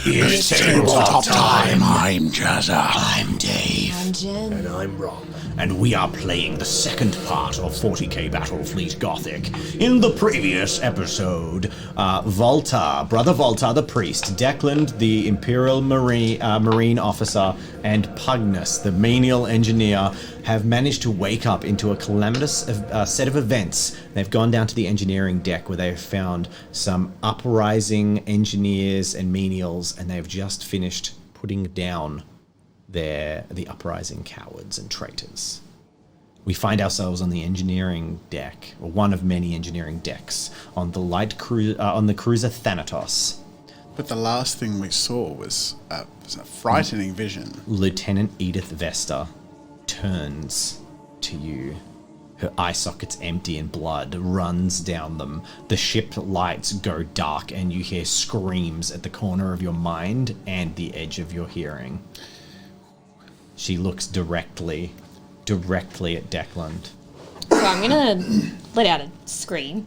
It's tabletop time. I'm Jazza. I'm Dave. I'm Jen. And I'm Ron. And we are playing the second part of 40k Battlefleet Gothic. In the previous episode, Brother Volta the priest, Declan the Imperial Marine officer, and Pugnus the menial engineer have managed to wake up into a calamitous set of events. They've gone down to the engineering deck where they've found some uprising engineers and menials, and they've just finished putting down the uprising cowards and traitors. We find ourselves on the engineering deck, or one of many engineering decks, on the cruiser Thanatos. But the last thing we saw was a frightening vision. Lieutenant Edith Vesta turns to you. Her eye sockets empty and blood runs down them. The ship lights go dark and you hear screams at the corner of your mind and the edge of your hearing. She looks directly at Declan. So I'm gonna let out a scream,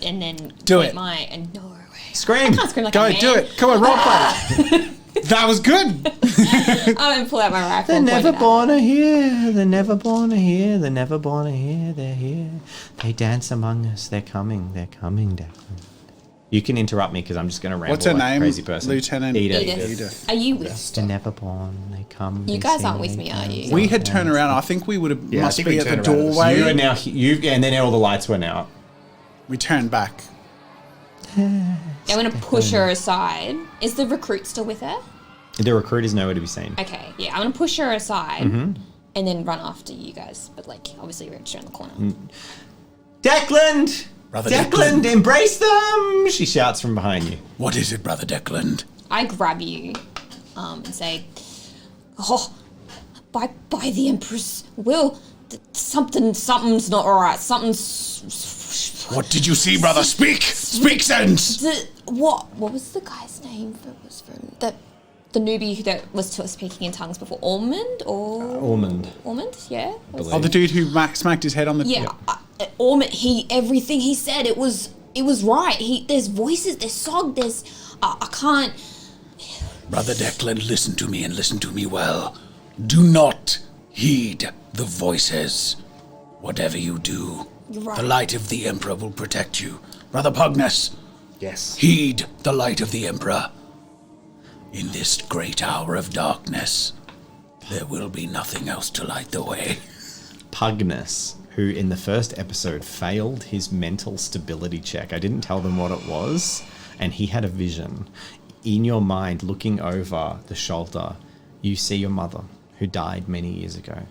and then Do point it. No way. Scream! I can't scream like Go, a man. do it. Come on, roleplay. That was good. I'm gonna pull out my rifle. The and point it at never-born are here, the never-born are here, the never-born are here, they're here. They dance among us, they're coming, Declan. You can interrupt me because I'm just going to ramble What's her like name? a crazy person. Lieutenant Edith. Are you with? The never-born, they come. You guys aren't with me, are you? We had turned around. I think we would have Yeah, I must think be we at the turned around. doorway. You are now, and then all the lights went out. We turned back. I'm gonna push her aside. Is the recruit still with her? The recruit is nowhere to be seen. Okay, yeah, I'm gonna push her aside Mm-hmm. and then run after you guys. But like, obviously, we're just around the corner. Declan! Brother Declan, embrace them! She shouts from behind you. What is it, Brother Declan? I grab you and say, "Oh, by the Empress will, something's not all right. Something's." What did you see, brother? Speak! Speak sense! What was the guy's name that was from the newbie that was speaking in tongues before? Ormond or Ormond. Ormond, yeah. Oh, the dude who smacked his head on the... Yeah, Ormond. Everything he said, it was right. There's voices, there's song, there's I can't. Brother Declan, listen to me and listen to me well. Do not heed the voices. Whatever you do, You're right. the light of the Emperor will protect you. Brother Pugnus, Yes. heed the light of the Emperor. In this great hour of darkness, there will be nothing else to light the way. Pugnus, who in the first episode failed his mental stability check. I didn't tell them what it was, and he had a vision. In your mind, looking over the shoulder, you see your mother, who died many years ago.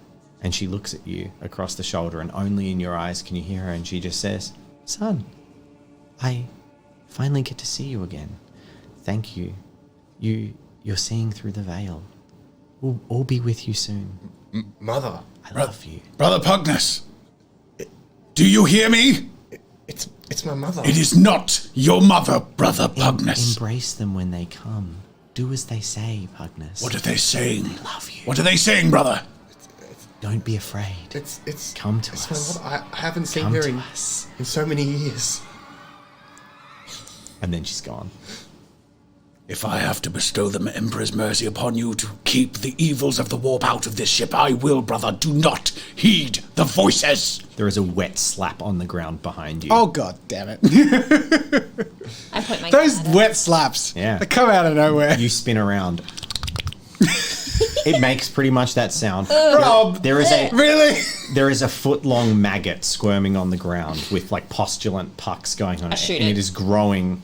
And she looks at you across the shoulder, and only in your eyes can you hear her, and she just says, "Son, I finally get to see you again. Thank you. You're seeing through the veil. We'll all be with you soon. Mother. I love you." Brother Pugnus, do you hear me? It's my mother. It is not your mother, Brother Pugnus. Embrace them when they come. Do as they say, Pugnus. What are they saying? I love you. What are they saying, brother? Don't be afraid. It's Come to it's us. My mother. I haven't seen Come her to in us. so many years. And then she's gone. If I have to bestow the Emperor's mercy upon you to keep the evils of the warp out of this ship, I will, brother. Do not heed the voices. There is a wet slap on the ground behind you. Oh, God damn it. I put my Those gun at her. wet slaps. Yeah. They come out of nowhere. You spin around. It makes pretty much that sound. Rob, There is really? there is a foot-long maggot squirming on the ground with like postulant pucks going on I shoot and it. it is growing.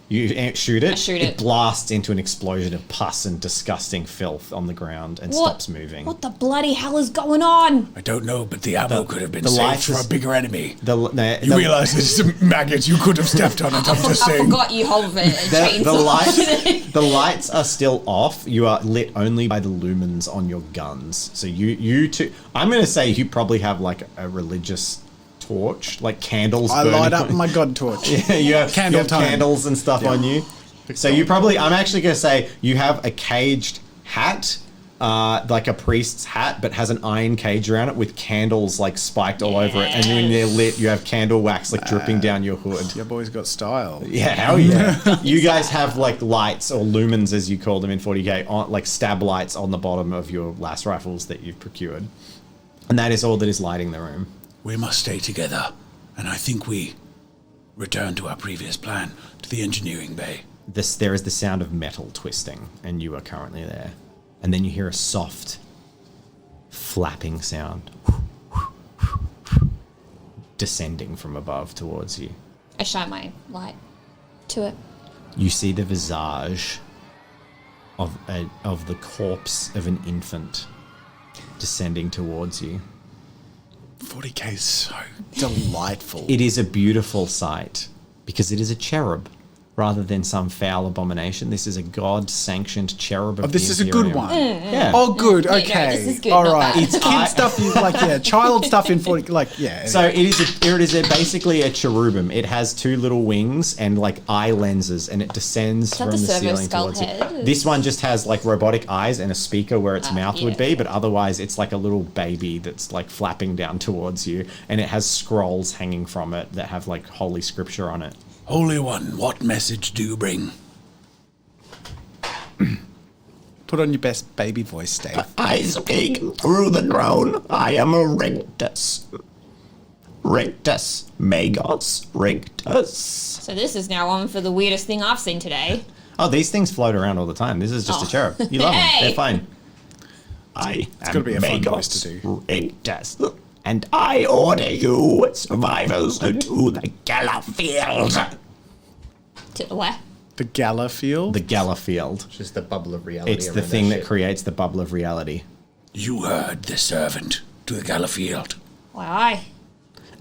You shoot it. I shoot It it. blasts into an explosion of pus and disgusting filth on the ground and What? stops moving. What the bloody hell is going on? I don't know, but the ammo could have been the saved lights for is- a bigger enemy. The You realise there's some maggots. You could have stepped on it. I'm just I saying. forgot you hold it. the lights are still off. You are lit only by the lumens on your guns. So you two, I'm going to say you probably have like a religious torch, like candles. I burning light up on- my god torch. Yeah, you have Candle time. candles and stuff on you. So you probably, I'm actually going to say you have a caged hat like a priest's hat, but has an iron cage around it with candles like spiked all over it. And when they're lit, you have candle wax like dripping down your hood. Your boy's got style. Yeah, hell yeah. You guys have like lights or lumens, as you call them in 40k, on, like stab lights on the bottom of your last rifles that you've procured. And that is all that is lighting the room. We must stay together, and I think we return to our previous plan, to the engineering bay. There is the sound of metal twisting, and you are currently there. And then you hear a soft flapping sound descending from above towards you. I shine my light to it. You see the visage of the corpse of an infant descending towards you. 40k is so delightful. It is a beautiful sight because it is a cherub rather than some foul abomination. This is a God-Sanctioned Cherub of Oh, this the is a good Imperium. one. Yeah. Oh, good. Yeah, no, Okay. this is good, All not right. bad. It's kid stuff. Child stuff in 40. Like, yeah. So it is basically a cherubim. It has two little wings and like eye lenses, and it descends that from the the servo ceiling skull towards head? you. This one just has like robotic eyes and a speaker where its mouth would be, yeah. but otherwise it's like a little baby that's like flapping down towards you, and it has scrolls hanging from it that have like holy scripture on it. Holy One, what message do you bring? Put on your best baby voice, Dave. I speak through the drone. I am a Rictus. Rictus. Magos. Rictus. So this is now on for the weirdest thing I've seen today. Oh, these things float around all the time. This is just a cherub. You love them. Hey! They're fine. I It's got to be a fun voice to Magos do. Rictus. And I order you, survivors, to the Gala field. To where? The Gala field. The Gala Field. Just the bubble of reality. It's the around thing that ship. creates the bubble of reality. You heard the servant to the Galafield. Why, aye.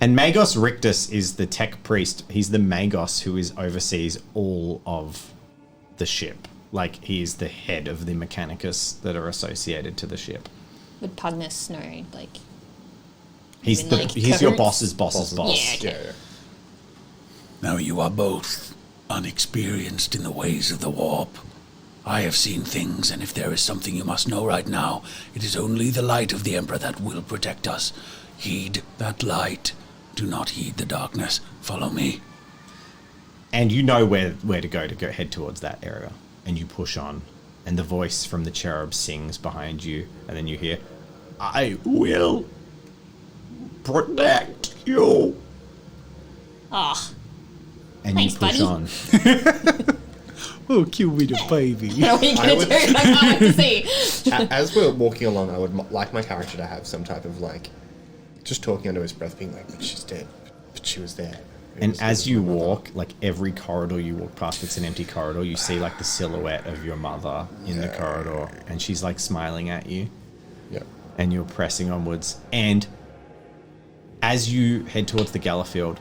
And Magos Rictus is the tech priest. He's the Magos who oversees all of the ship. Like, he is the head of the Mechanicus that are associated to the ship. Would Pugnus know, like... He's Even, like, he's your codes? boss's boss. Yeah, okay. Yeah. Now you are both unexperienced in the ways of the warp. I have seen things, and if there is something you must know right now, it is only the light of the Emperor that will protect us. Heed that light. Do not heed the darkness. Follow me. And you know where to go head towards that area. And you push on. And the voice from the cherub sings behind you. And then you hear, I will protect you. Ah, and Thanks, you push buddy. on. Oh, cute little baby. what are you going to do? I can't wait to see. As we're walking along, I would like my character to have some type of like, just talking under his breath, being like, "But she's dead, but she was there." And as you walk, like every corridor you walk past, it's an empty corridor. You see like the silhouette of your mother in the corridor, and she's like smiling at you. Yeah. And you're pressing onwards. And as you head towards the Gala field,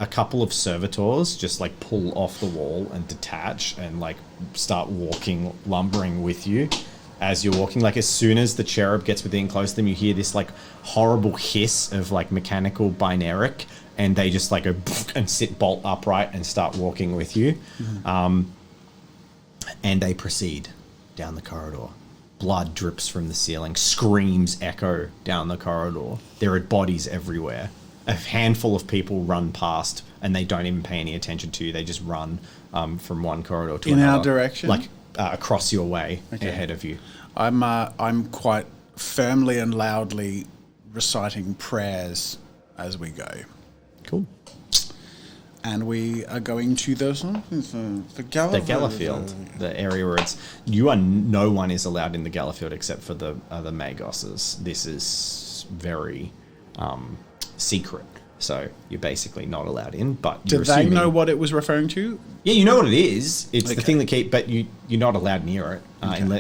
a couple of servitors just like pull off the wall and detach and like start walking, lumbering with you as you're walking. Like as soon as the cherub gets within close to them, you hear this like horrible hiss of like mechanical binaric, and they just like go and sit bolt upright and start walking with you. And they proceed down the corridor. Blood drips from the ceiling. Screams echo down the corridor. There are bodies everywhere. A handful of people run past, and they don't even pay any attention to you. They just run from one corridor to In another. our direction? Like across your way, ahead of you. I'm quite firmly and loudly reciting prayers as we go. Cool. And we are going to the Gala. The Gala field, the area where no one is allowed in the Gala field except for the Magoses. This is very secret, so you're basically not allowed in. But Do you're they assuming, know what it was referring to? Yeah, you know what it is. It's the Okay. thing that but you're not allowed near it.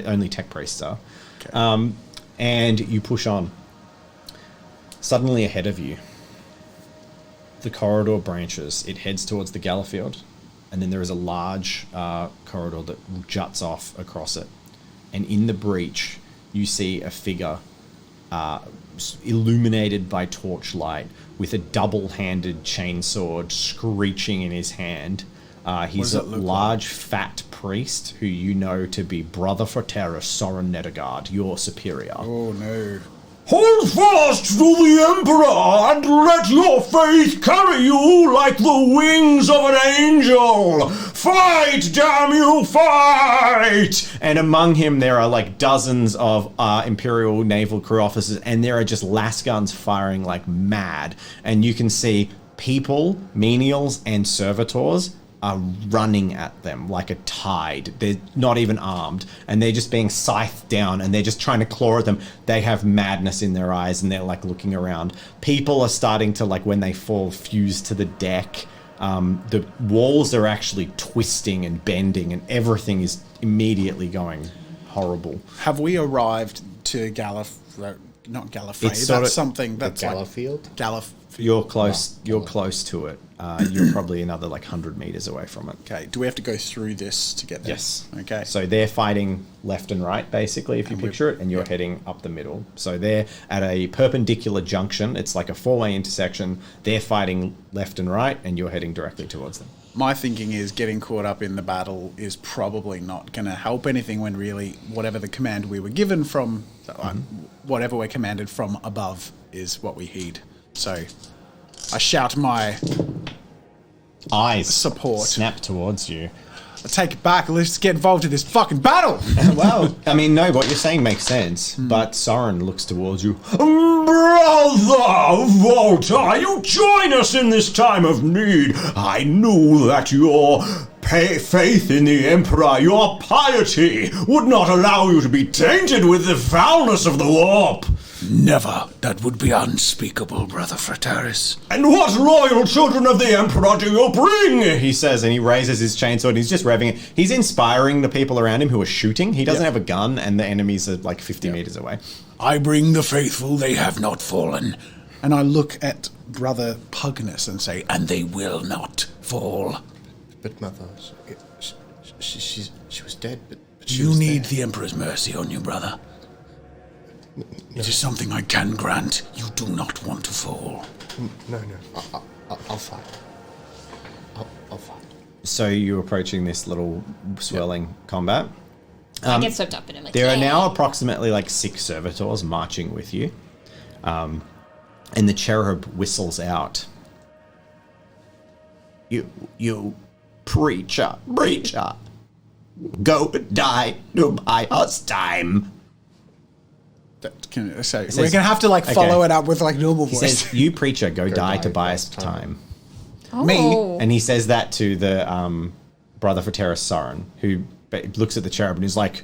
Only tech priests are. Okay. And you push on. Suddenly ahead of you, the corridor branches. It heads towards the Gala field, and then there is a large corridor that juts off across it. And in the breach, you see a figure illuminated by torchlight with a double-handed chainsword screeching in his hand, He's does a it look large, fat priest who you know to be Brother Fraterus Soren Nedergaard, your superior. Oh no. Hold fast to the Emperor and let your faith carry you like the wings of an angel. Fight, damn you, fight! And among him, there are like dozens of Imperial naval crew officers, and there are just lasguns firing like mad. And you can see people, menials, and servitors are running at them like a tide. They're not even armed, and they're just being scythed down, and they're just trying to claw at them. They have madness in their eyes, and they're like looking around. People are starting to, like, when they fall, fuse to the deck. The walls are actually twisting and bending, and everything is immediately going horrible. Have we arrived to not Gallifrey? It's sort That's of- something that's Gallowfield? You're close. You're close to it. You're probably another like 100 meters away from it. Okay. Do we have to go through this to get there? Yes. Okay. So they're fighting left and right, basically, if you picture it, and you're heading up the middle. So they're at a perpendicular junction. It's like a four-way intersection. They're fighting left and right, and you're heading directly towards them. My thinking is getting caught up in the battle is probably not going to help anything when really whatever the command we were given from, whatever we're commanded from above is what we heed. So I shout my Eyes support. snap towards you. I take it back. Let's get involved in this fucking battle. Well, I mean, no, what you're saying makes sense, but Soren looks towards you. Brother Volta, you join us in this time of need. I knew that your faith in the Emperor, your piety, would not allow you to be tainted with the foulness of the warp. Never. That would be unspeakable, Brother Fraterus. And what loyal children of the Emperor do you bring? He says, and he raises his chainsaw, and he's just revving it. He's inspiring the people around him who are shooting. He doesn't have a gun, and the enemies are like 50 meters away. I bring the faithful, they have not fallen. And I look at Brother Pugnus and say, And they will not fall. But Mother, she was dead, but she You was need there. the Emperor's mercy on you, brother. It is something I can grant. You do not want to fall. No, I'll fight. I'll fight. So you're approaching this little swirling combat. I get swept up in it. Like, There are yeah. now approximately like 6 servitors marching with you. And the cherub whistles out. You preacher, go die to buy us time. so we're says- going to have to like okay. follow it up with like normal He voice. says, you preacher, go die to die buy to us buy us time. Oh. Me? And he says that to the Brother Fraterus Soren, who looks at the cherub and is like,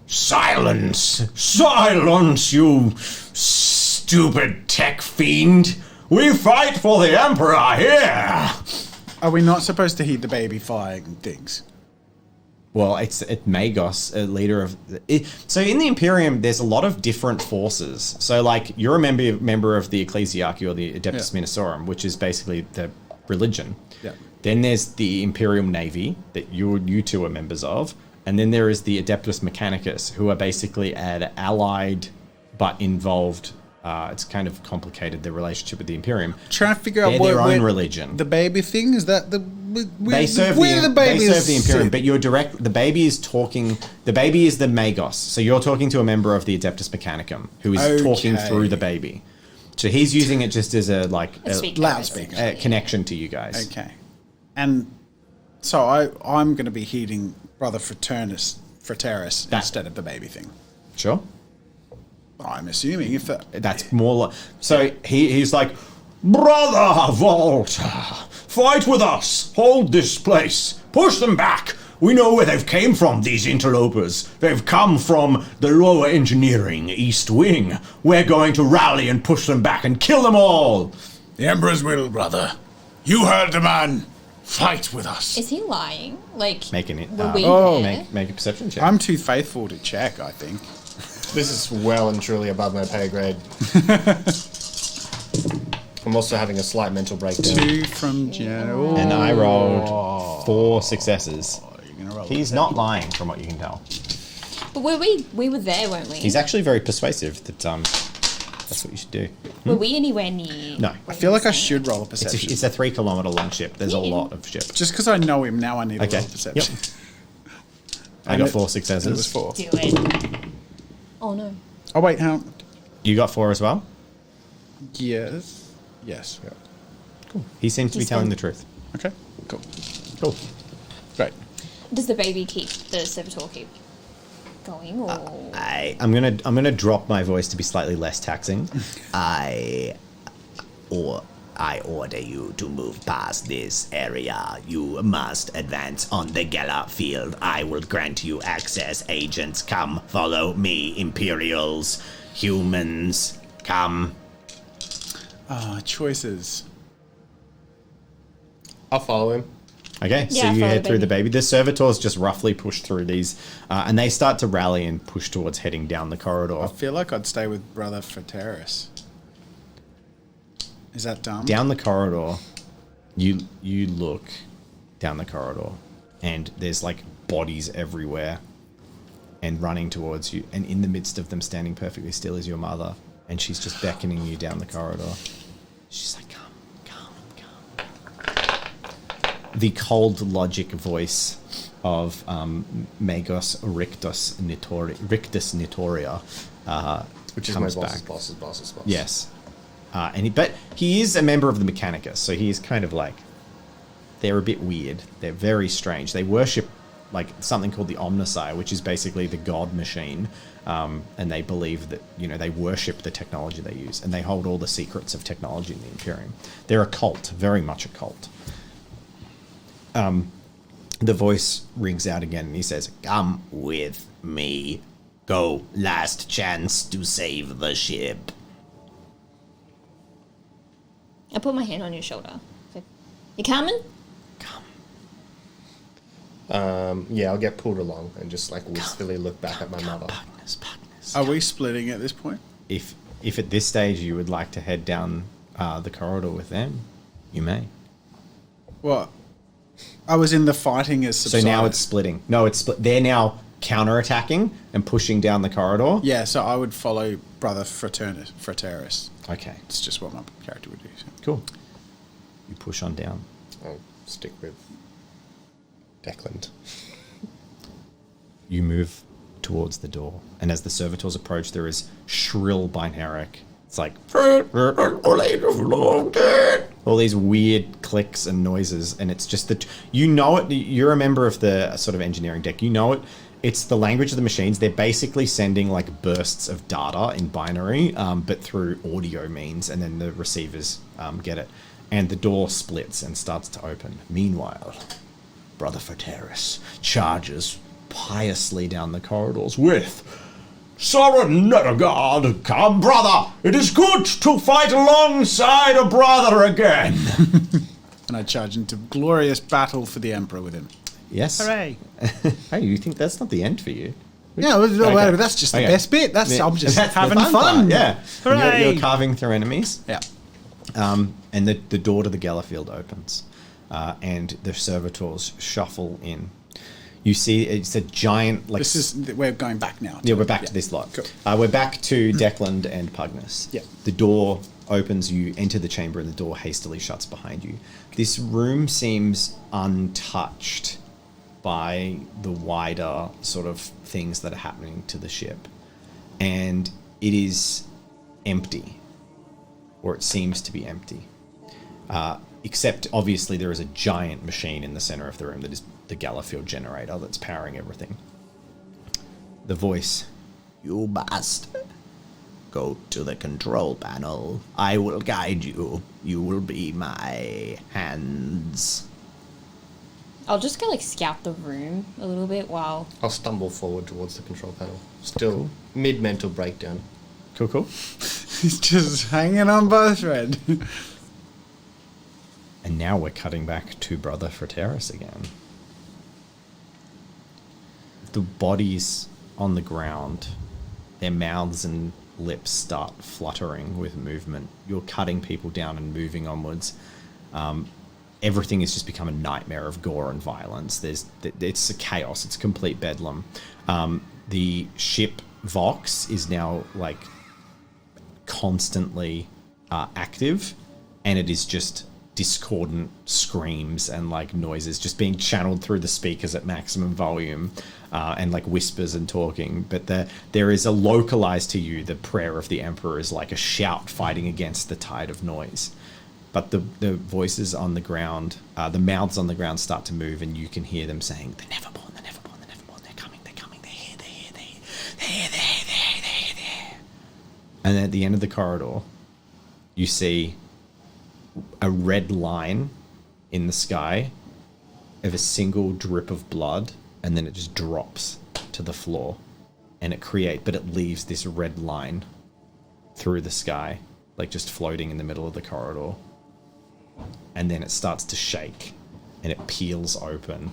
Silence! Silence, you stupid tech fiend! We fight for the Emperor here! Are we not supposed to heed the baby flying things? well, it's Magos, a leader of... So in the Imperium, there's a lot of different forces. So, like, you're a member of the Ecclesiarchy or the Adeptus Ministorum, which is basically the religion. Yeah. Then there's the Imperial Navy that you two are members of. And then there is the Adeptus Mechanicus, who are basically an allied but involved... it's kind of complicated, their relationship with the Imperium. Trying to figure out They're what their own religion. The baby thing is that the They serve the Imperium, but you're direct. The baby is talking. The baby is the Magos, so you're talking to a member of the Adeptus Mechanicum who is talking through the baby. So he's using it just as a loudspeaker connection to you guys. Okay, and so I'm going to be heeding Brother Fraterus instead of the baby thing. Sure. I'm assuming if That's more like. So he's like, Brother Volta, fight with us. Hold this place. Push them back. We know where they've came from, these interlopers. They've come from the lower engineering East Wing. We're going to rally and push them back and kill them all. The Emperor's will, brother. You heard the man. Fight with us. Is he lying? Like, making it. were we there? Make a perception check. I'm too faithful to check, I think. This is well and truly above my pay grade. I'm also having a slight mental breakdown. 2 from Jen. And I rolled 4 successes. You're gonna roll He's not lying, from what you can tell. But we were there, weren't we? He's actually very persuasive. That That's what you should do. Were we anywhere near? No. I feel like I should roll a perception. It's a 3 kilometer long ship. There's a lot of ship. Just because I know him now, I need Okay. a roll perception. I got 4 successes. It was 4. Do it. Oh no. Oh wait, how? You got 4 as well? Yes. Yes. He seems to be He's telling fine. the truth. Okay. Cool. Cool. Great. Does the baby keep the servitor keep going or? I'm gonna drop my voice to be slightly less taxing. I order you to move past this area. You must advance on the Gala field. I will grant you access. Agents, come follow me. Imperials, humans, come. Choices. I'll follow him. Okay, so Yeah, you follow head the through the baby. baby. The servitors just roughly push through these, and they start to rally and push towards heading down the corridor. I feel like I'd stay with Brother Frateris. Is that dumb? Down the corridor, you look down the corridor, and there's like bodies everywhere, and running towards you. And in the midst of them, standing perfectly still, is your mother, and she's just beckoning you down the corridor. She's like, "Come." The cold logic voice of Magos Rictus Nitoria, Which is comes my back. boss's boss. Yes. But he is a member of the Mechanicus, so he is kind of like, they're a bit weird. They're very strange. They worship like something called the Omnissiah, which is basically the god machine, and they believe that, they worship the technology they use, and they hold all the secrets of technology in the Imperium. They're a cult, very much a cult. The voice rings out again, and he says, "Come with me. Go. Last chance to save the ship." I put my hand on your shoulder. So, you coming? Yeah, I'll get pulled along and just like wistfully look back at my mother. Pugnus. Are we splitting at this point? If at this stage you would like to head down the corridor with them, you may. What? I was in the fighting as So subsided. now it's splitting. No, it's split. They're now counter-attacking and pushing down the corridor. Yeah, so I would follow Brother Frateris. Okay, It's just what my character would do. So. cool. You push on down. I'll stick with Declan. You move towards the door, and as the servitors approach, there is shrill binaric. It's like all these weird clicks and noises, and it's just that you're a member of the sort of engineering deck. You know it. It's the language of the machines. They're basically sending like bursts of data in binary, but through audio means, and then the receivers get it. And the door splits and starts to open. Meanwhile, Brother Frateris charges piously down the corridors with, Surrender, God. Come, brother. It is good to fight alongside a brother again. And I charge into glorious battle for the Emperor with him. yes. Hooray! Hey, you think that's not the end for you? Yeah, well, Okay. that's just the Okay. best bit. I'm just That's the having fun. part, yeah. And Hooray! You're carving through enemies. Yeah. And the door to the Galafield opens, and the servitors shuffle in. You see, it's a giant, like... We're going back now. Yeah, we're back to this lot. Cool. We're back to Declan and Pugnus. Yeah. The door opens, you enter the chamber, and the door hastily shuts behind you. This room seems untouched by the wider sort of things that are happening to the ship. And it is empty, or it seems to be empty. Except, obviously, there is a giant machine in the center of the room that is the Galafield generator that's powering everything. The voice, "You must go to the control panel. I will guide you. You will be my hands." I'll just go like scout the room a little bit while. I'll stumble forward towards the control panel. Still mid-mental breakdown. Cool. He's just hanging on by a thread. And now we're cutting back to Brother Frateris again. The bodies on the ground, their mouths and lips start fluttering with movement. You're cutting people down and moving onwards. Everything has just become a nightmare of gore and violence. It's a chaos. It's complete bedlam. The ship Vox is now like constantly active, and it is just discordant screams and like noises just being channeled through the speakers at maximum volume, and like whispers and talking. But there is a localized to you, the prayer of the Emperor is like a shout fighting against the tide of noise. But the voices on the ground, the mouths on the ground start to move, and you can hear them saying, "The Neverborn, the Neverborn, the Neverborn, they're coming, they're coming, they're here, they're here, they're here, they're here, they're here, they're here." And then at the end of the corridor, you see a red line in the sky of a single drip of blood, and then it just drops to the floor, and but it leaves this red line through the sky, like just floating in the middle of the corridor. And then it starts to shake, and it peels open,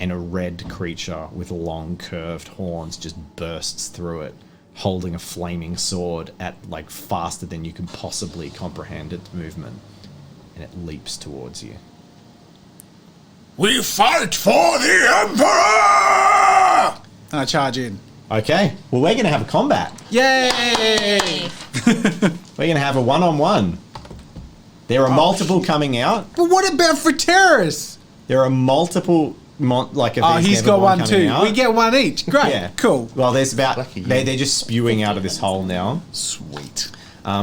and a red creature with long curved horns just bursts through it, holding a flaming sword at like faster than you can possibly comprehend its movement, and it leaps towards you. We fight for the Emperor! And I charge in. Okay, well, we're going to have a combat. Yay! We're going to have a one-on-one. There are multiple coming out. But what about for terrorists? There are multiple, like, Oh, events he's never got born one coming too. out. We get one each. Great. Yeah. Cool. Well, there's about, Lucky you. they're just spewing out of this hole now. Sweet.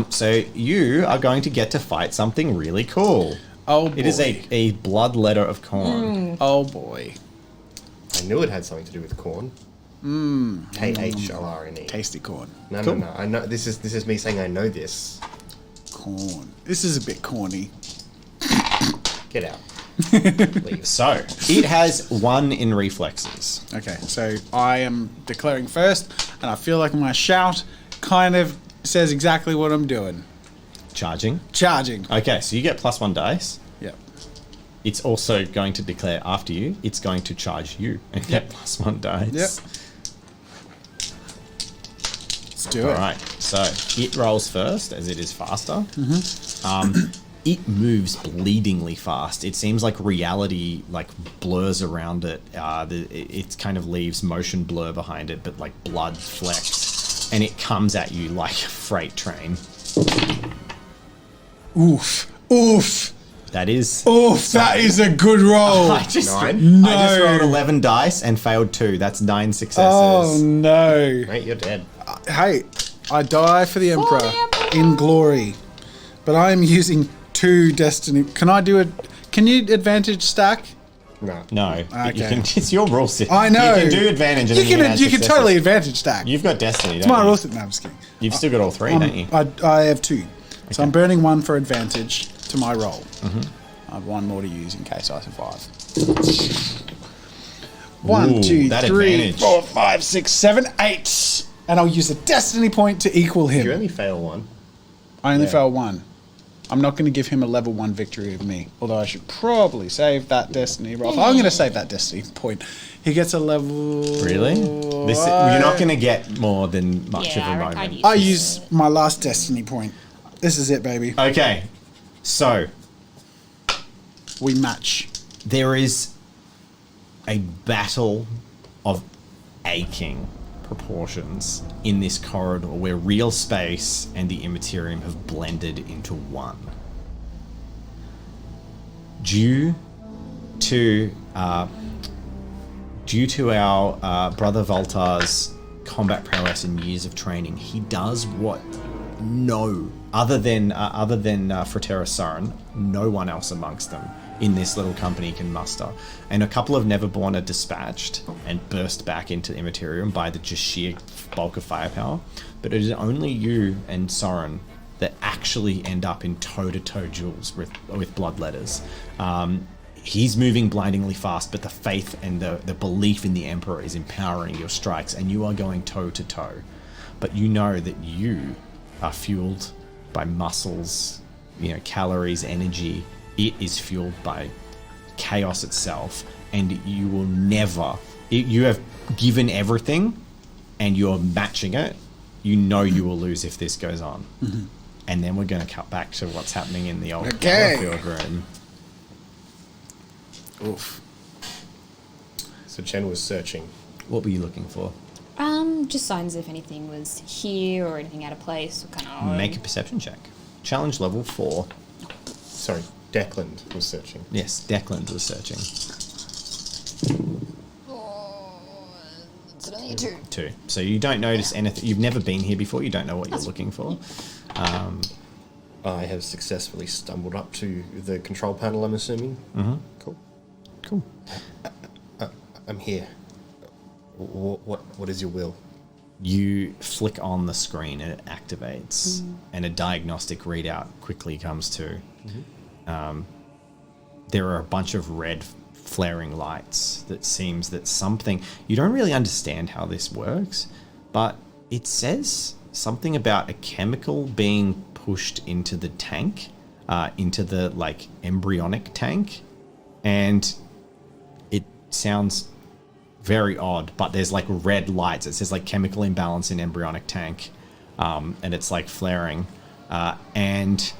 So you are going to get to fight something really cool. Oh, boy. It is a blood letter of corn. Oh, boy. I knew it had something to do with corn. KHORNE. Tasty corn. No, Cool. no. I know this is me saying I know this. Corn. This is a bit corny. Get out. Leave. So it has 1 in reflexes. Okay, so I am declaring first, and I feel like my shout kind of says exactly what I'm doing. Charging. Charging. Okay, so you get +1 dice. Yep. It's also going to declare after you. It's going to charge you and get +1 dice. Yep. Let's do All it. right. So it rolls first, as it is faster. It moves bleedingly fast. It seems like reality like blurs around it. It kind of leaves motion blur behind it, but like blood flecks, and it comes at you like a freight train. Oof. Oof. That is. Oof. That is a good roll. I just No. rolled 11 dice and failed 2. That's 9 successes. Oh, no. Mate, you're dead. Hey, I die for the Emperor the Emperor. in glory, but I am using 2 destiny. Can you advantage stack? No. No, but you Okay. can, it's your rule set. I know. You can do advantage. And You then can add totally successes. advantage stack. You've got destiny. It's Don't my you? rule set. No, I'm just kidding. You've still got all 3, don't you? I have 2. So I'm burning 1 for advantage to my roll. I have 1 more to use in case I survive. 1, Ooh, 2, that 3, advantage. 4, 5, 6, 7, 8. And I'll use a destiny point to equal him. You only fail 1. I only Yeah. fail 1. I'm not going to give him a level 1 victory of me. Although I should probably save that destiny roll. I'm going to save that destiny point. He gets a level... Really? You're not going to get more than much Yeah, of a I'd moment. use I it. use my last destiny point. This is it, baby. Okay, so We match. there is a battle of aching proportions in this corridor where real space and the immaterium have blended into one. Due to our brother Voltar's combat prowess and years of training, he does what other than Fratera Sarin, no one else amongst them in this little company can muster. And a couple of Neverborn are dispatched and burst back into Immaterium by the just sheer bulk of firepower. But it is only you and Sarin that actually end up in toe-to-toe duels with bloodletters. He's moving blindingly fast, but the faith and the belief in the Emperor is empowering your strikes, and you are going toe-to-toe. But you know that you are fueled by muscles, calories, energy. It is fueled by chaos itself, and you will never... You have given everything, and you're matching it. You know you will lose if this goes on. Mm-hmm. And then we're going to cut back to what's happening in the old battlefield room. Oof. So Chen was searching. What were you looking for? Just signs if anything was here or anything out of place. Or kind of Make a perception check. Challenge level 4. Sorry, Declan was searching. Yes, Declan was searching. It's only a 2. 2. So you don't notice anything. You've never been here before. You don't know what you're looking for. I have successfully stumbled up to the control panel, I'm assuming. Mm-hmm. Cool. I'm here. What is your will? You flick on the screen and it activates, and a diagnostic readout quickly comes to. There are a bunch of red flaring lights that seems that something... You don't really understand how this works, but it says something about a chemical being pushed into the tank, into the, like, embryonic tank, and it sounds very odd, but there's like red lights. It says like chemical imbalance in embryonic tank, and it's like flaring, and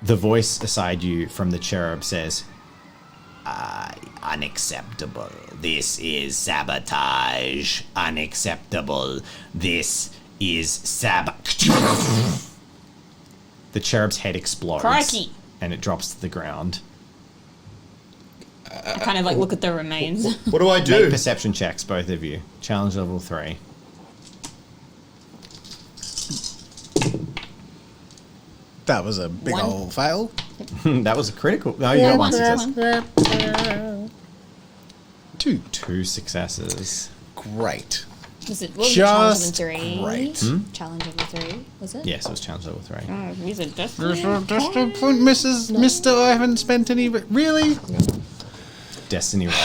the voice beside you from the cherub says, unacceptable. This is sabotage. Unacceptable. This is The cherub's head explodes. Crikey. And it drops to the ground. I kind of like look at the remains. What do I do? Make perception checks, both of you. Challenge level 3. That was a big 1. old fail. That was a critical. No, you got one success. 2. 2 successes. Great. Was it challenge Just level 3? great. Challenge level 3, was it? Yes, it was challenge level 3. Oh, is it just Just a point, Mr. I haven't spent any... Really? Destiny roll.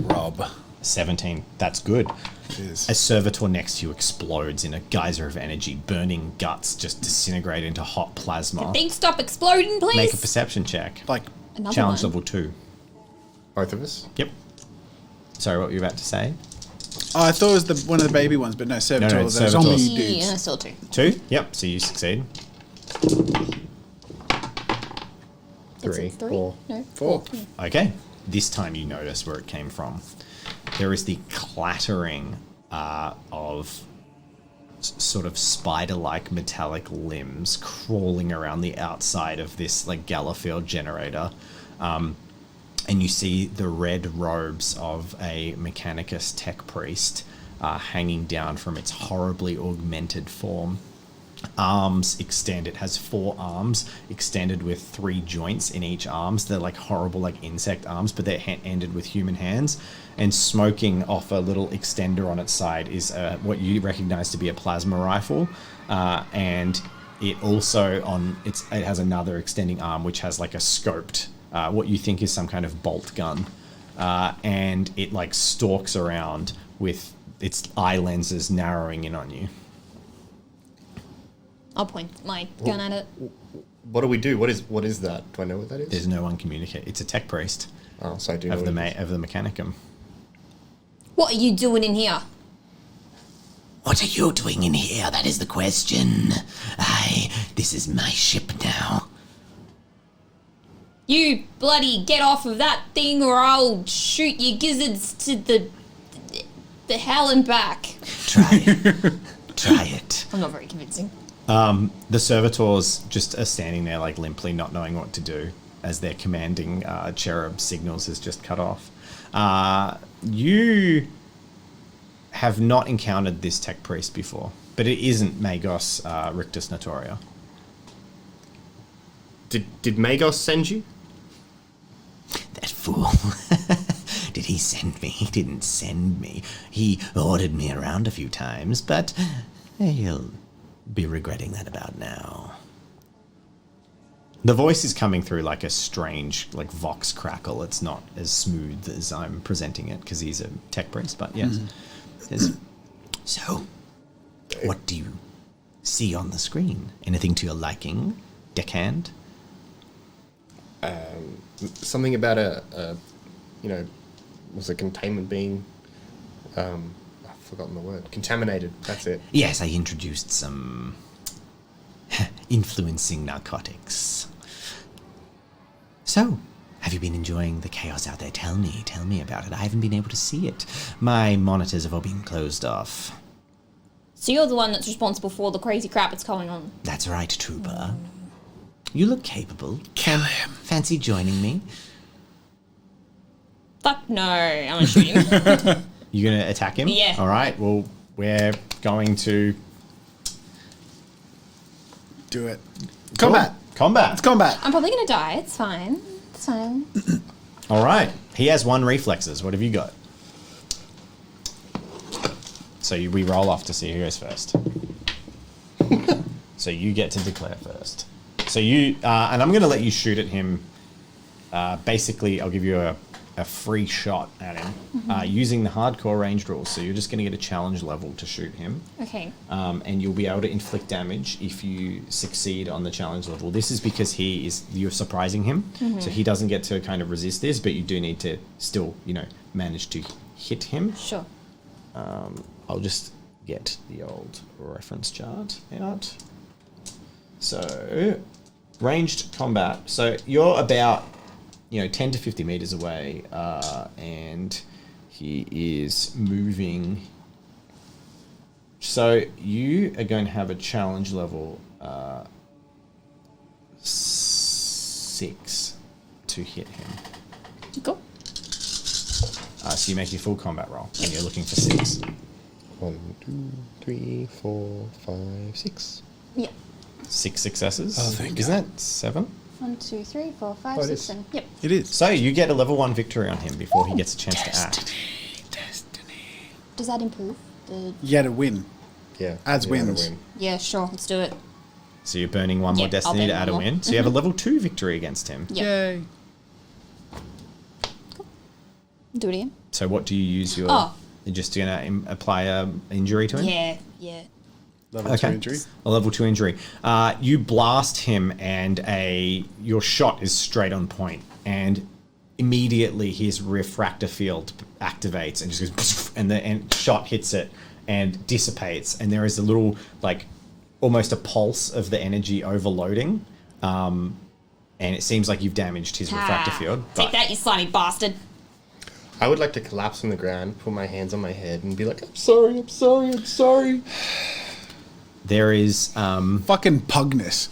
Rob. 17. That's good. It is. A servitor next to you explodes in a geyser of energy. Burning guts just disintegrate into hot plasma. Things stop exploding, please. Make a perception check. Like, Another Challenge one. level 2. Both of us? Yep. Sorry, what were you about to say? I thought it was one of the baby ones, but no, Servitor. it's Those Servitors. zombie dudes. Yeah, still 2. 2? Yep, so you succeed. 3. 3? 4. No, 4. Okay. This time you notice where it came from. There is the clattering of sort of spider-like metallic limbs crawling around the outside of this like Gallifeld generator. And you see the red robes of a Mechanicus tech priest hanging down from its horribly augmented form. Arms extend. It has 4 arms extended with 3 joints in each arms. They're like horrible like insect arms, but they're ended with human hands. And smoking off a little extender on its side is what you recognize to be a plasma rifle. And it also it has another extending arm which has like a scoped what you think is some kind of bolt gun, and it like stalks around with its eye lenses narrowing in on you. I'll point my gun at it. What do we do? What is that? Do I know what that is? There's no one communicate. It's a tech priest Oh, so I do know of what the it is. of the Mechanicum. What are you doing in here? What are you doing in here? That is the question. This is my ship now. You bloody get off of that thing or I'll shoot your gizzards to the hell and back. Try it. Try it. I'm not very convincing. The servitors just are standing there like limply, not knowing what to do, as their commanding cherub signals is just cut off. You have not encountered this tech priest before, but it isn't Magos Rictus Notoria. Did Magos send you? That fool. Did he send me? He didn't send me. He ordered me around a few times, but he'll be regretting that about now. The voice is coming through like a strange, like vox crackle. It's not as smooth as I'm presenting it because he's a tech priest, but yes. Yes. So, what do you see on the screen? Anything to your liking, deckhand? Something about was a containment being, I've forgotten the word. Contaminated, that's it. Yes, I introduced some influencing narcotics. So, Have you been enjoying the chaos out there? Tell me about it. I haven't been able to see it. My monitors have all been closed off. So you're the one that's responsible for all the crazy crap that's going on. That's right, Trooper. You look capable. Kill him. Fancy joining me? Fuck no, I'm gonna shoot him. You gonna attack him? Yeah. All right. Well, we're going to Do it. Combat. combat. It's combat. I'm probably gonna die, it's fine. It's fine. All right. He has 1 reflexes. What have you got? So we roll off to see who goes first. So you get to declare first. So you, and I'm going to let you shoot at him. Basically, I'll give you a free shot at him using the hardcore range rules. So you're just going to get a challenge level to shoot him. Okay. And you'll be able to inflict damage if you succeed on the challenge level. This is because you're surprising him, so he doesn't get to kind of resist this, but you do need to still, manage to hit him. Sure. I'll just get the old reference chart out. So, ranged combat. So you're about, 10 to 50 meters away, and he is moving. So you are going to have a challenge level 6 to hit him. Cool. So you make your full combat roll, and you're looking for 6. 1, 2, 3, 4, 5, 6. Yeah. 6 successes. Oh, thank Isn't that 7? 1, 2, 3, 4, 5, Oh, it 6, is. 7. Yep. It is. So you get a level 1 victory on him before he gets a chance to act. Does that improve? You get a win. Yeah. Adds you gotta wins. win. Yeah, sure. Let's do it. So you're burning 1 more Yeah, destiny I'll to burn add a one more. win. So you have a level 2 victory against him. Yep. Yay. Do it again. So what do you use your... Oh. You're just going to apply a injury to him? Yeah. Level 2 injury. A level 2 injury. You blast him, and your shot is straight on point, and immediately his refractor field activates and just goes, and the shot hits it and dissipates, and there is a little, almost a pulse of the energy overloading, and it seems like you've damaged his refractor field. Take that, you slimy bastard. I would like to collapse on the ground, put my hands on my head, and be like, I'm sorry, I'm sorry, I'm sorry. There is, Fucking pugness.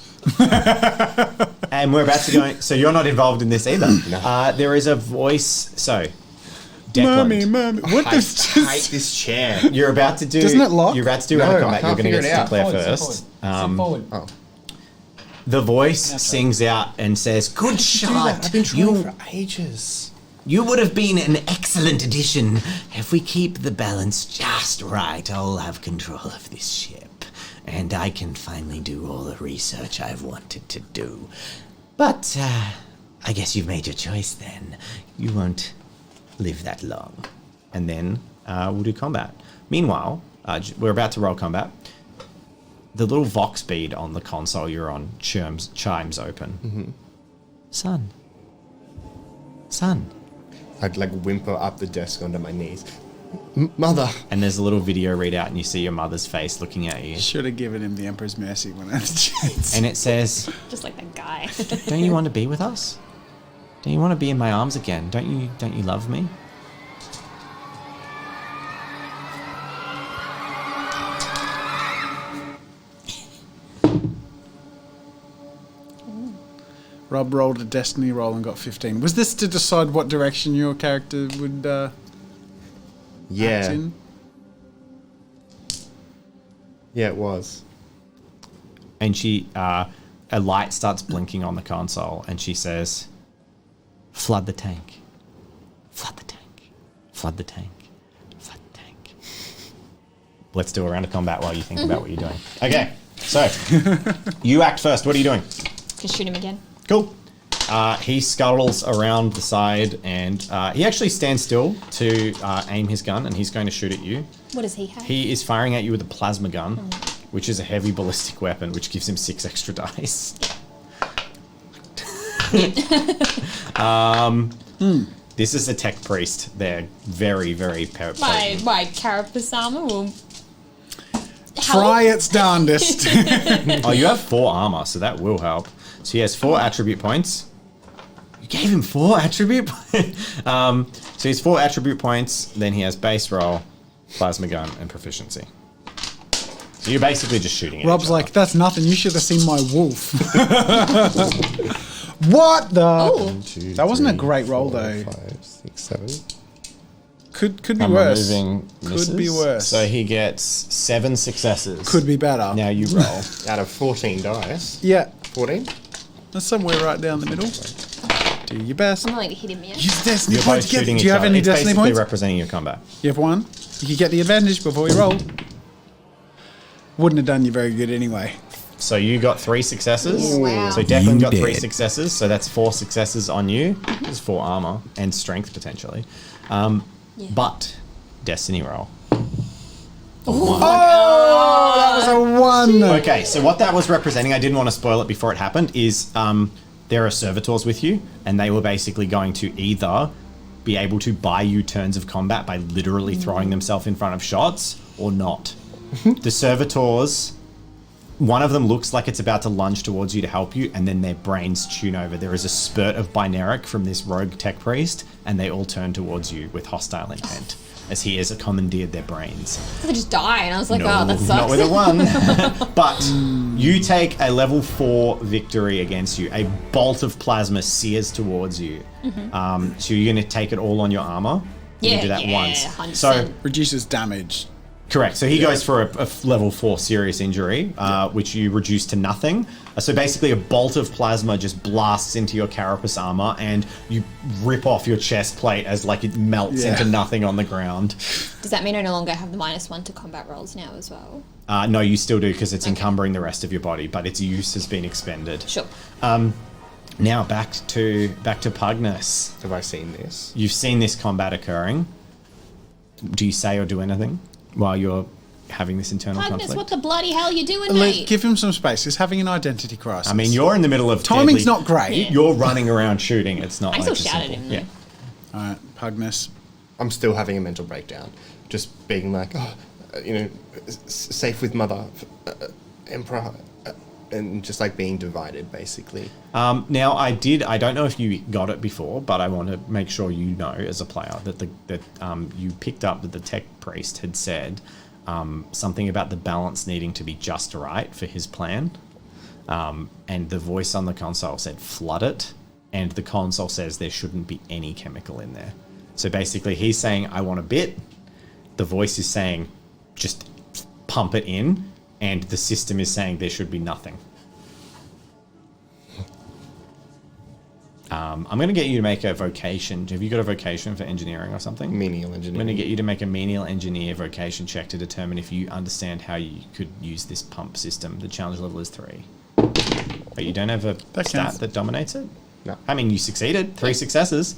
and we're about to go. So you're not involved in this either. No. There is a voice. So, Declan, Mommy. What I this? hate this chair. you're about to do. Doesn't it lock? You're about to do No, round of I combat. You're can't going to figure get it to out. declare Forward, first. sit forward. Oh. The voice sings out and says, "Good shot. I've been trying for ages. You would have been an excellent addition. If we keep the balance just right, I'll have control of this ship. And I can finally do all the research I've wanted to do. But, I guess you've made your choice then. You won't live that long." And then we'll do combat. Meanwhile, we're about to roll combat. The little Vox bead on the console you're on chimes open. Mm-hmm. Son. I'd whimper up the desk onto my knees. Mother. And there's a little video readout, and you see your mother's face looking at you. Should have given him the Emperor's Mercy when I had the chance. And it says, Just like that guy. "Don't you want to be with us? Don't you want to be in my arms again? Don't you love me?" Rob rolled a destiny roll and got 15. Was this to decide what direction your character would act Yeah. in? Yeah, it was. And she, a light starts blinking on the console, and she says, "Flood the tank. Flood the tank. Flood the tank. Flood the tank." Let's do a round of combat while you think about what you're doing. Okay, so you act first. What are you doing? Just shoot him again. Cool. He scuttles around the side, and he actually stands still to aim his gun, and he's going to shoot at you. What does he have? He is firing at you with a plasma gun, which is a heavy ballistic weapon, which gives him 6 extra dice. This is a tech priest. They're very, very potent. My carapace armor will Try its darndest. Oh, you have 4 armor, so that will help. So he has 4 attribute points. You gave him 4 attribute points. So he's 4 attribute points. Then he has base roll, plasma gun, and proficiency. So you're basically just shooting at Rob's each like, other. that's nothing. You should have seen my wolf. What the? Oh. 1, 2, That wasn't a 3, great roll, 4, though. 5, 6, 7. Could be I'm worse. removing Could be misses. worse. So he gets 7 successes. Could be better. Now you roll. Out of 14 dice. Yeah. 14? That's somewhere right down the middle. Do your best. I'm not going to hit him yet. Use destiny You're both points. shooting Do each you have other. any It's destiny basically points? representing your combat. You have 1. You could get the advantage before you roll. Wouldn't have done you very good anyway. So you got 3 successes. Yeah, wow. So Declan You got 3 did. successes. So that's 4 successes on you. There's 4 armor and strength potentially. But destiny roll. That was a 1. Okay, so what that was representing, I didn't want to spoil it before it happened, is there are servitors with you, and they were basically going to either be able to buy you turns of combat by literally throwing themselves in front of shots, or not. The servitors, one of them looks like it's about to lunge towards you to help you, and then their brains tune over. There is a spurt of binaric from this rogue tech priest, and they all turn towards you with hostile intent, as he has commandeered their brains. I just die, and I was like, No, oh, that sucks. not with a 1. But you take a level 4 victory against you. A bolt of plasma sears towards you. So you're going to take it all on your armor. You Yeah, can do that yeah, once. 100%. So Reduces damage. correct. So he goes for a level 4 serious injury, which you reduce to nothing. So basically a bolt of plasma just blasts into your carapace armor, and you rip off your chest plate as like it melts into nothing on the ground. Does that mean I no longer have the -1 to combat rolls now as well? No, you still do, because it's encumbering the rest of your body, but its use has been expended. Sure. Now back to Pugnus. Have I seen this? You've seen this combat occurring. Do you say or do anything while you're having this internal Magnus, conflict? what the bloody hell you doing, Let's mate? give him some space. He's having an identity crisis. I mean, you're in the middle of Timing's deadly- not great. Yeah. You're running around shooting. It's not. I like still a shouted simple- him, though. Yeah. All right, Pugnus. I'm still having a mental breakdown. Just being like, safe with mother, emperor, and just like being divided, basically. Now, I don't know if you got it before, but I want to make sure you know as a player that you picked up that the tech priest had said something about the balance needing to be just right for his plan. And the voice on the console said, flood it. And the console says there shouldn't be any chemical in there. So basically, he's saying, I want a bit. The voice is saying, just pump it in. And the system is saying there should be nothing. I'm going to get you to make a vocation. Have you got a vocation for engineering or something? Menial I'm engineering. going to get you to make a menial engineer vocation check to determine if you understand how you could use this pump system. The challenge level is 3. But you don't have a That stat counts. that dominates it? No. I mean, you succeeded. 3 successes.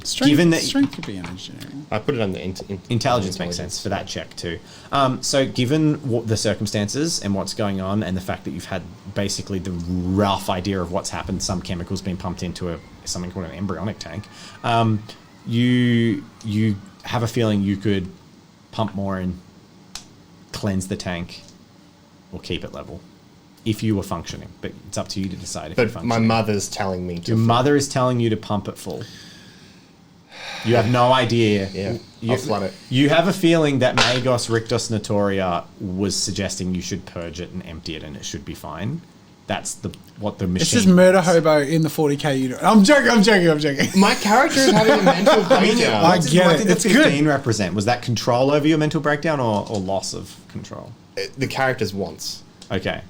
Strength, Given that- strength could be an engineering. I put it under Intelligence makes sense for that check too. So given what the circumstances and what's going on, and the fact that you've had basically the rough idea of what's happened, some chemicals being pumped into something called an embryonic tank, you have a feeling you could pump more in, cleanse the tank, or keep it level if you were functioning. But it's up to you to decide if you're But functioning. my mother's telling me to. Your mother is telling you to pump it full. You have no idea. Yeah, I'll flood it. You have a feeling that Magos Rictus Notoria was suggesting you should purge it and empty it, and it should be fine. That's what the machine. It's just murder hobo in the 40k unit. I'm joking. My character is having a mental breakdown. I get What it. did the It's 15 good. represent? Was that control over your mental breakdown or loss of control? The character's wants. Okay.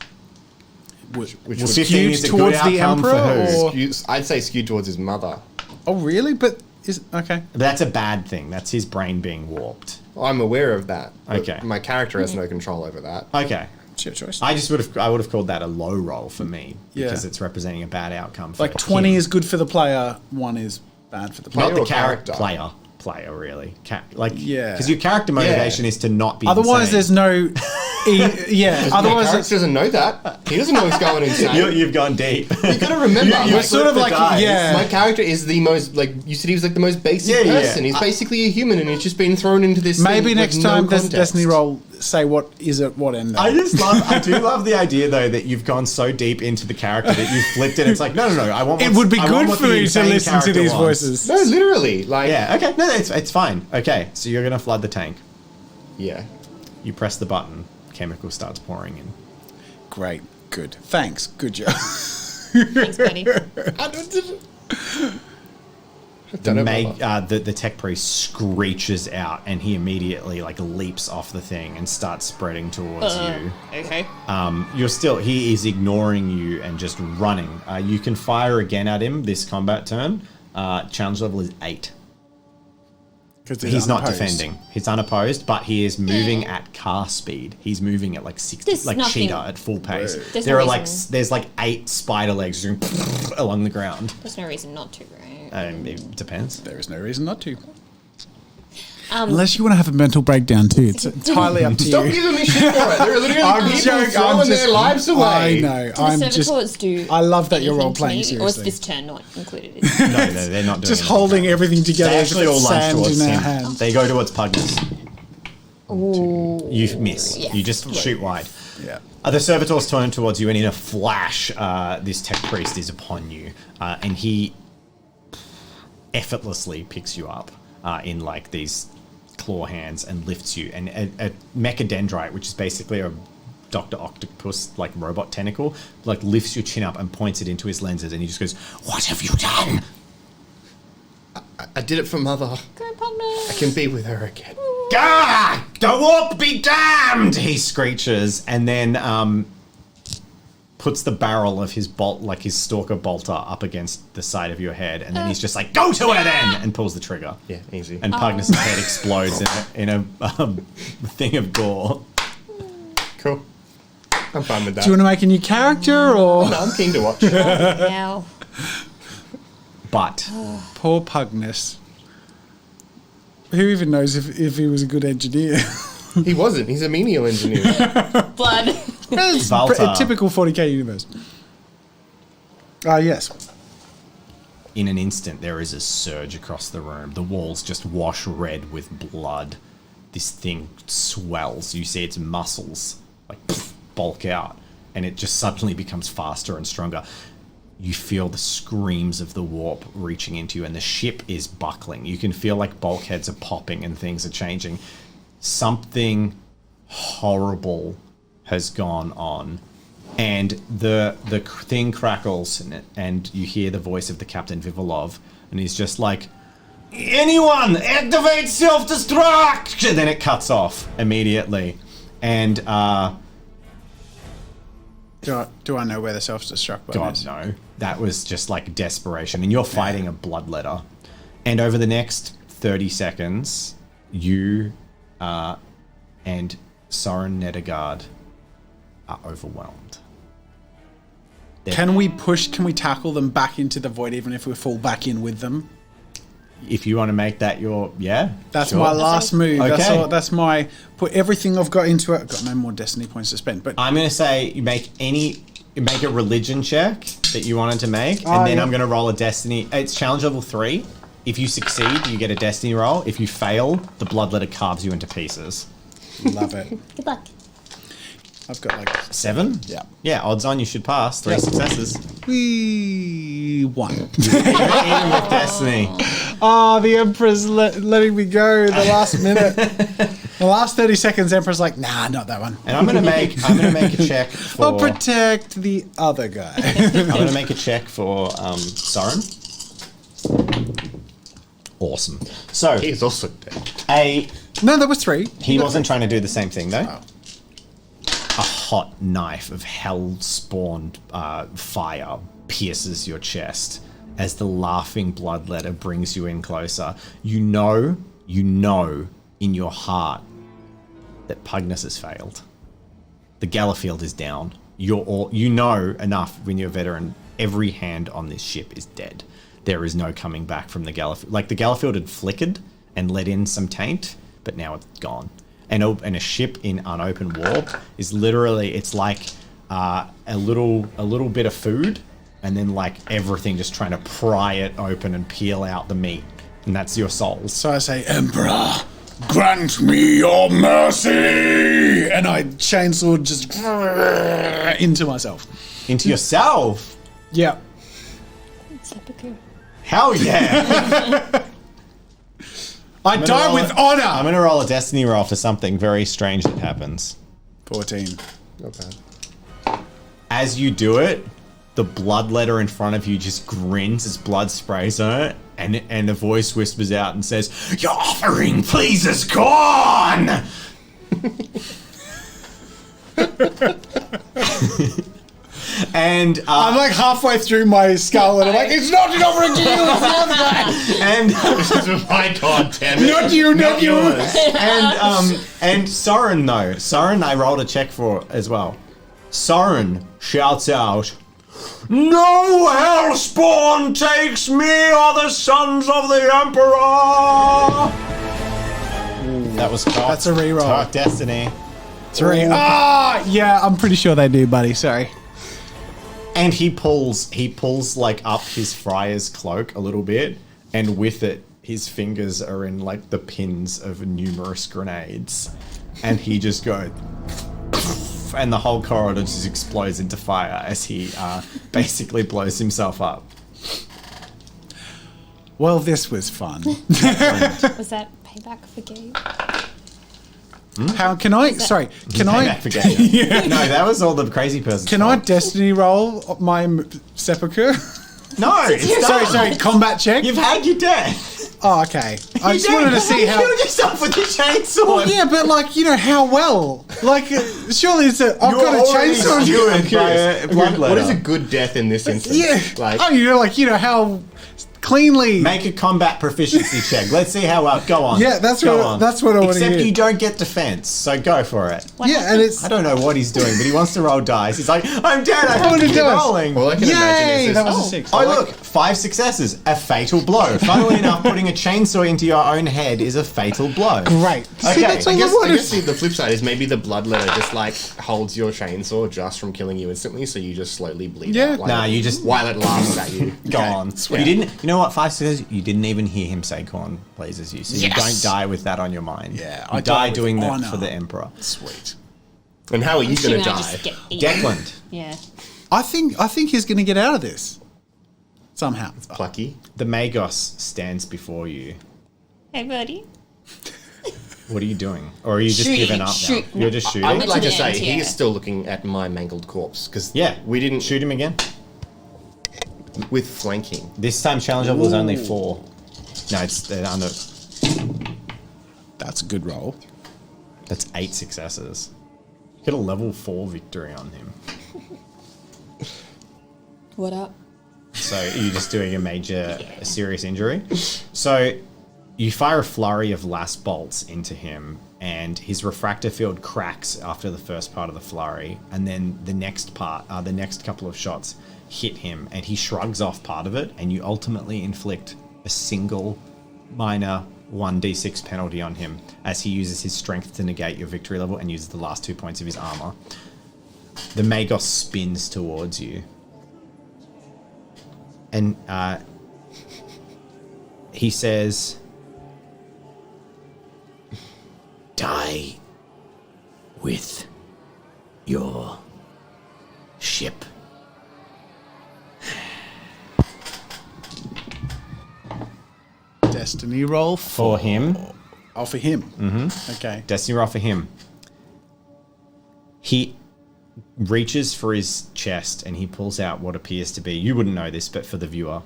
Which Well, would 15 is a good towards the outcome for Emperor, who? or- I'd say skewed towards his mother. Oh, really? But is okay. But that's a bad thing. That's his brain being warped. I'm aware of that. but Okay. My character has no control over that. Okay. It's your choice. I would have called that a low roll for me because Yeah. it's representing a bad outcome. For Like 20 him. is good for the player, 1 is bad for the player. Not the or character? player really. Yeah. Because your character motivation is to not be. Otherwise, there's insane. no. Yeah. My Otherwise, character it's, doesn't know that. He doesn't know he's going insane. You've gone deep. You gotta remember, You my, sort of flipped the like dice. yeah. my character is the most, like, you said he was like the most basic Yeah, yeah. person. He's basically a human and he's just been thrown into this maybe thing next with no time context. Destiny roll say what is at what end. Though. I do love the idea though that you've gone so deep into the character that you flipped it. It's like, no, I want. It would be good for me to listen to these voices. No, literally. Like, Yeah. Okay. No, it's fine. Okay. So you're gonna flood the tank. yeah. You press the button. Chemical starts pouring in. Great. Good. Thanks. Good job. Thanks, buddy. The tech priest screeches out, and he immediately like leaps off the thing and starts spreading towards you. Okay. He is ignoring you and just running. You can fire again at him this combat turn. Challenge level is 8. He's not defending. He's unopposed, but he is moving at car speed. He's moving at like 60, There's like nothing- cheetah at full pace. There's There no are reason. there's like 8 spider legs going along the ground. There's no reason not to, right? It depends. There is no reason not to. Unless you want to have a mental breakdown too. It's entirely up to you. Stop giving me shit for it. There are literally people throwing their lives away. I know. Do the servitors do? I love that you're anything role playing to me, or is seriously. this turn not included? No, they're not doing Just anything. holding everything together. They as if actually all it's lunge sand towards in our him. hands. They go towards Pugnus. Ooh. You miss. Yes. You just shoot wide. Yeah. The servitors turn towards you, and in a flash, this tech priest is upon you, and he effortlessly picks you up in like these claw hands and lifts you. And a mechadendrite, which is basically a Dr. Octopus like robot tentacle, like lifts your chin up and points it into his lenses, and he just goes, "What have you done?" I did it for Mother. Go, Pugnus. I can be with her again. "Gah! The warp be damned!" he screeches, and then puts the barrel of his bolt, like his stalker bolter, up against the side of your head, and then he's just like, "Go to her then!" and pulls the trigger. Yeah, easy. And Pugnus' head explodes in a thing of gore. Cool. I'm fine with that. Do you want to make a new character or No, I'm keen to watch. Now. But poor Pugnus? Who even knows if he was a good engineer? He wasn't. He's a menial engineer. Blood. It's Valta. a typical 40k universe. Yes. in an instant, there is a surge across the room. The walls just wash red with blood. This thing swells. You see its muscles like bulk out, and it just suddenly becomes faster and stronger. You feel the screams of the warp reaching into you, and the ship is buckling. You can feel like bulkheads are popping and things are changing. Something horrible has gone on, and the thing crackles, and you hear the voice of the Captain Vivolov, and he's just like, "Anyone, activate self-destruct!" And then it cuts off immediately, and Do I know where the self-destruct button God, is? no. That was just like desperation. And you're fighting a bloodletter. And over the next 30 seconds, you and Soren Nedergaard are overwhelmed. Can we tackle them back into the void even if we fall back in with them? If you want to make that your... Yeah? That's sure. my last move. Okay. That's my... Put everything I've got into it. I've got no more destiny points to spend. But I'm going to say you make a religion check that you wanted to make, and then yeah. I'm going to roll a destiny. It's challenge level 3. If you succeed, you get a destiny roll. If you fail, the bloodletter carves you into pieces. love it. Good luck. I've got like 7? Yeah. Yeah, odds on you should pass. 3 Yep. successes. one. Even with destiny. Oh, the Emperor's letting me go the last minute. The last 30 seconds, Emperor's like, nah, not that one. And I'm gonna make a check for. I'll protect the other guy. I'm gonna make a check for Soren. Awesome. So He's also dead. No, there was 3. he wasn't trying to do the same thing though. A hot knife of hell-spawned fire pierces your chest as the laughing bloodletter brings you in closer. You know in your heart that Pugnus has failed. The Gallowfield is down. You know enough when you're a veteran. Every hand on this ship is dead. There is no coming back from the Gallowfield. Like the Gallowfield had flickered and let in some taint, but now it's gone. And a ship in unopen warp is literally, it's like a little bit of food, and then like everything just trying to pry it open and peel out the meat, and that's your souls. So I say, Emperor, grant me your mercy, and I chainsaw just into myself. Into yourself? Yeah. Seppuku. Hell yeah! I die with honor. I'm gonna roll a destiny roll for something very strange that happens. 14. Not bad. As you do it, the bloodletter in front of you just grins as blood sprays on it, and a voice whispers out and says, "Your offering pleases Gorn!" And I'm like halfway through my skull, and I'm like, "It's not an offering to you, it's the other guy." and My God, damn it. Not you, not you. and Soren though, Soren I rolled a check for as well. Soren shouts out, "No hellspawn takes me or the sons of the Emperor!" That was cocked. That's a reroll. Cocked destiny. 3. Ah, yeah, I'm pretty sure they do, buddy. Sorry. And he pulls like up his friar's cloak a little bit, and with it, his fingers are in like the pins of numerous grenades, and he just goes, and the whole corridor just explodes into fire as he basically blows himself up. Well, this was fun. Was that payback for Gabe? How can I? Sorry, can I? Payback for Gator. No, that was all the crazy person. Can I destiny roll my seppuku? No, it's done. Sorry, combat check. You've had your death. Oh, okay. I just wanted to see how. You killed yourself with your chainsaw. Well, yeah, but like, you know, how well? Like, surely it's a. I've got a chainsaw. I'm curious. What is a good death in this instance? Yeah. Like, Oh, you know how cleanly. Make a combat proficiency check. Let's see how well. Go on. Yeah, that's Go what- on. that's what I wanna Except hear. you don't get defense, so go for it. Yeah, and it's. I don't know what he's doing, but he wants to roll dice. He's like, I'm dead. I have Roll to the keep dice. rolling. all I can imagine Yay! is this. That was a 6. Oh, look, 5 successes. A fatal blow. Funnily enough, putting a chainsaw into your own head is a fatal blow. Great. See, Okay. that's all I I guess wanted. the flip side is maybe the bloodletter just like holds your chainsaw just from killing you instantly, so you just slowly bleed Yeah. out. Like, Nah, you just- while it lasts at you. Go on. You didn't. You know what? 5 successes. You didn't even hear him say "Corn pleases you," so you don't die with that on your mind. Yeah, you I die die with doing that honor. for the Emperor. Sweet. And how are you going to Assuming I die? just get eaten. Declan, Yeah. I think he's going to get out of this somehow. Plucky. the Magos stands before you. Hey, buddy. What are you doing, or are you just Shooting, giving up shoot. now? You're just shooting. I would like to the say end, he yeah. is still looking at my mangled corpse because Yeah, we didn't shoot him again. with flanking. This time, challenge level is only 4. No, they're under. That's a good roll. That's 8 successes. Get a level 4 victory on him. What up? So you're just doing a serious injury. So you fire a flurry of last bolts into him, and his refractor field cracks after the first part of the flurry, and then the next couple of shots hit him, and he shrugs off part of it, and you ultimately inflict a single minor 1d6 penalty on him as he uses his strength to negate your victory level and uses the last 2 points of his armor. The Magos spins towards you. And he says, Die with your ship. Destiny roll for him. Oh, for him. Mm-hmm. Okay. Destiny roll for him. He reaches for his chest and he pulls out what appears to be, you wouldn't know this, but for the viewer,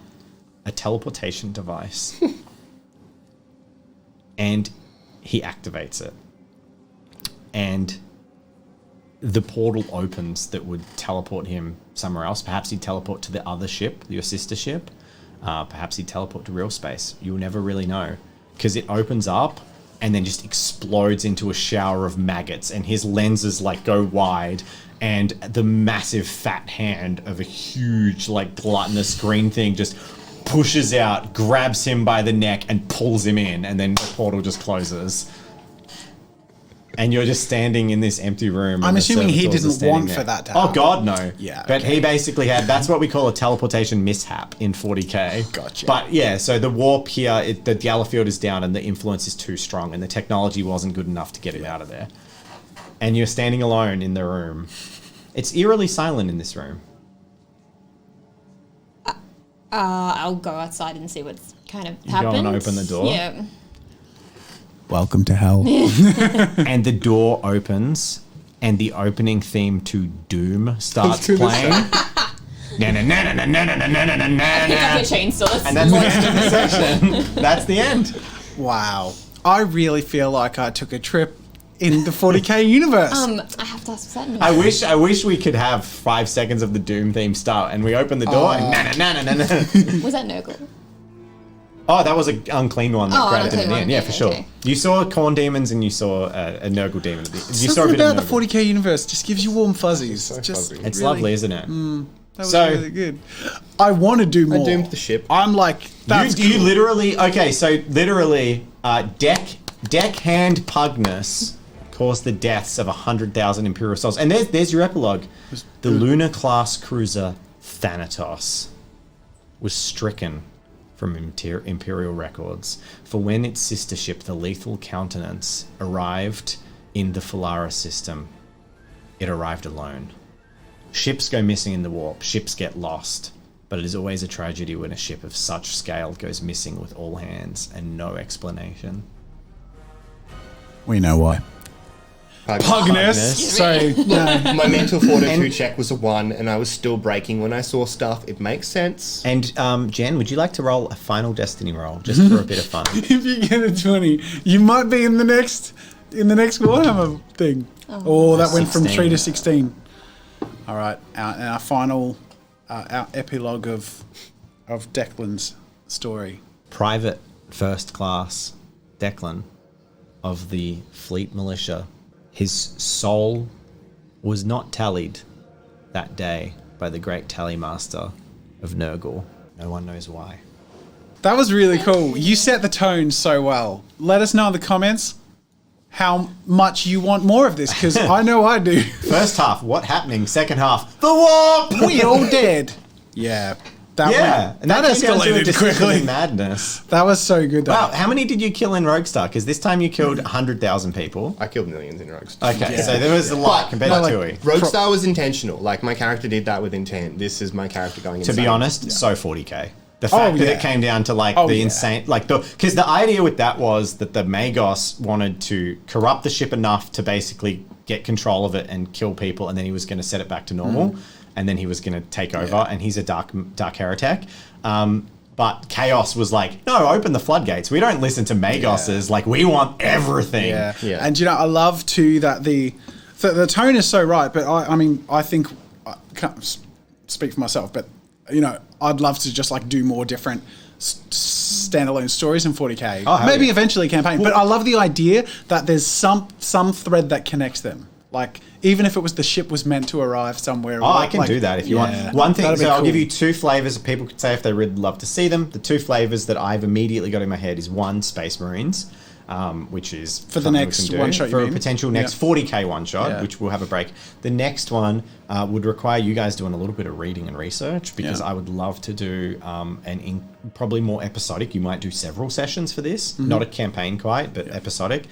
a teleportation device. And he activates it. And the portal opens that would teleport him somewhere else. Perhaps he'd teleport to the other ship, your sister ship. Perhaps he'd teleport to real space. You'll never really know. Because it opens up and then just explodes into a shower of maggots, and his lenses like go wide, and the massive fat hand of a huge like gluttonous green thing just pushes out, grabs him by the neck and pulls him in, and then the portal just closes. And you're just standing in this empty room. I'm and the assuming he servitors are didn't standing want there. for that to Oh, happen. God, no. Yeah, But okay. he basically had, that's what we call a teleportation mishap in 40k. Gotcha. But yeah, so the warp here, the Galliffield is down and the influence is too strong and the technology wasn't good enough to get it out of there. And you're standing alone in the room. It's eerily silent in this room. I'll go outside and see what's kind of go happened. and open the door? Yeah. Welcome to hell. And the door opens and the opening theme to Doom starts To the playing. Na na na na na na na na na na. Pick up your chainsaws. And that's the end of the session. That's the end. Wow. I really feel like I took a trip in the 40k universe. I have to ask, was that no? I wish we could have 5 seconds of the Doom theme start and we open the door and na na na na na na. Was that Nurgle? Oh, that was an unclean one that Oh, grabbed it unclean in the one, end. Yeah, yeah, for sure. okay. You saw corn demons and you saw a Nurgle demon. You saw a Something bit of about the Nurgle. 40k universe just gives you warm fuzzies. So Just fuzzy. It's really- lovely, isn't it? That was So- really good. I want to do more. I doomed the ship. I'm like, that's you cool. literally deckhand Pugnus caused the deaths of 100,000 Imperial souls. And there's your epilogue. The lunar class cruiser Thanatos was stricken from Imperial records for when its sister ship, the Lethal Countenance, arrived in the Polaris system. It arrived alone. Ships go missing in the warp. Ships get lost. But it is always a tragedy when a ship of such scale goes missing with all hands and no explanation. We know why. Pugnus. So, no. My mental fortitude check was a 1, and I was still breaking when I saw stuff. It makes sense. And Jen, would you like to roll a final Destiny roll just for a bit of fun? If you get a 20, you might be in the next Warhammer thing. Oh, that went from 3 to 16. All right, our final our epilogue of Declan's story. Private First Class Declan of the Fleet Militia. His soul was not tallied that day by the great tally master of Nurgle. No one knows why. That was really cool. You set the tone so well. Let us know in the comments how much you want more of this, because I know I do. First half, what happening? Second half, the warp! We all dead. Yeah. Yeah, and that escalated came down to a decision quickly. in madness. That was so good, though. Wow, how many did you kill in Roguestar? Because this time you killed 100,000 people. I killed millions in Roguestar. Okay, Yeah. so there was a lot compared to Tui. Roguestar was intentional. Like, my character did that with intent. This is my character going To insane. be honest, so 40k. The fact that yeah. it came down to like Oh, the yeah. insane, like because the idea with that was that the Magos wanted to corrupt the ship enough to basically get control of it and kill people, and then he was going to set it back to normal, and then he was going to take over. And he's a dark heretic. But Chaos was like, no, open the floodgates. We don't listen to Magoses. Like, we want everything. Yeah. Yeah. And, I love, too, that the tone is so right, but I mean, I think, I can't speak for myself, but, I'd love to just, do more different standalone stories in 40k. Oh, hell Maybe yeah. eventually campaign. But I love the idea that there's some thread that connects them. Like, even if it was the ship was meant to arrive somewhere. Oh, I can do that if you want. One thing, That'd be so I'll cool. give you 2 flavors that people could say if they would love to see them. The 2 flavors that I've immediately got in my head is 1, Space Marines, which is For the something we next can do one shot, you for a mean? potential next Yeah. 40k one shot, Yeah. which we'll have a break. The next one would require you guys doing a little bit of reading and research because Yeah. I would love to do probably more episodic. You might do several sessions for this, Mm-hmm. not a campaign quite, but episodic.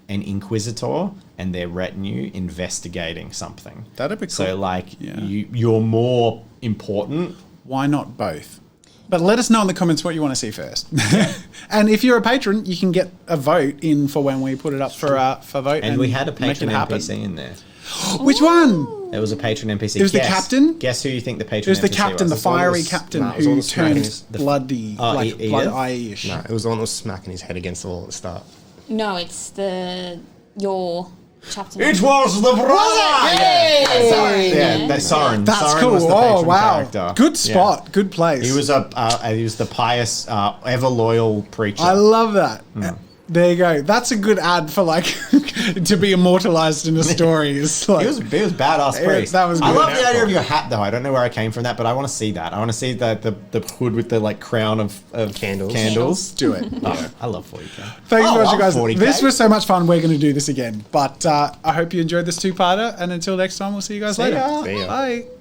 An Inquisitor and their retinue investigating something. That'd be So, cool. like, Yeah. you're more important. Why not both? But let us know in the comments what you want to see first. And if you're a patron, you can get a vote in for when we put it up for vote. And we had a make patron it happen. NPC in there. Which one? There was a patron NPC. It was the captain? Guess who you think the It patron was the NPC captain, the was? fiery was- captain nah, it was all who the smacking turned his- bloody, Edith? blood eye-ish. No, it was the one that was smacking his head against the wall at the start. No, it's your chapter. It was the brother! Sorry. Yeah, that's Soren. That's Soren cool. was the Oh, patron wow. character. Good Yeah. spot. Good place. He was the pious, ever loyal preacher. I love that. Hmm. There you go. That's a good ad for to be immortalized in a story is like... He was badass priest. that was I good. love the idea of your hat, though. I don't know where I came from that, but I want to see that. I want to see the hood with the like crown of candles. Do it. Oh, I love 40k. Thanks for watching, guys. 40K. This was so much fun. We're going to do this again. But I hope you enjoyed this two-parter. And until next time, we'll see you guys later. ya. See ya. Bye.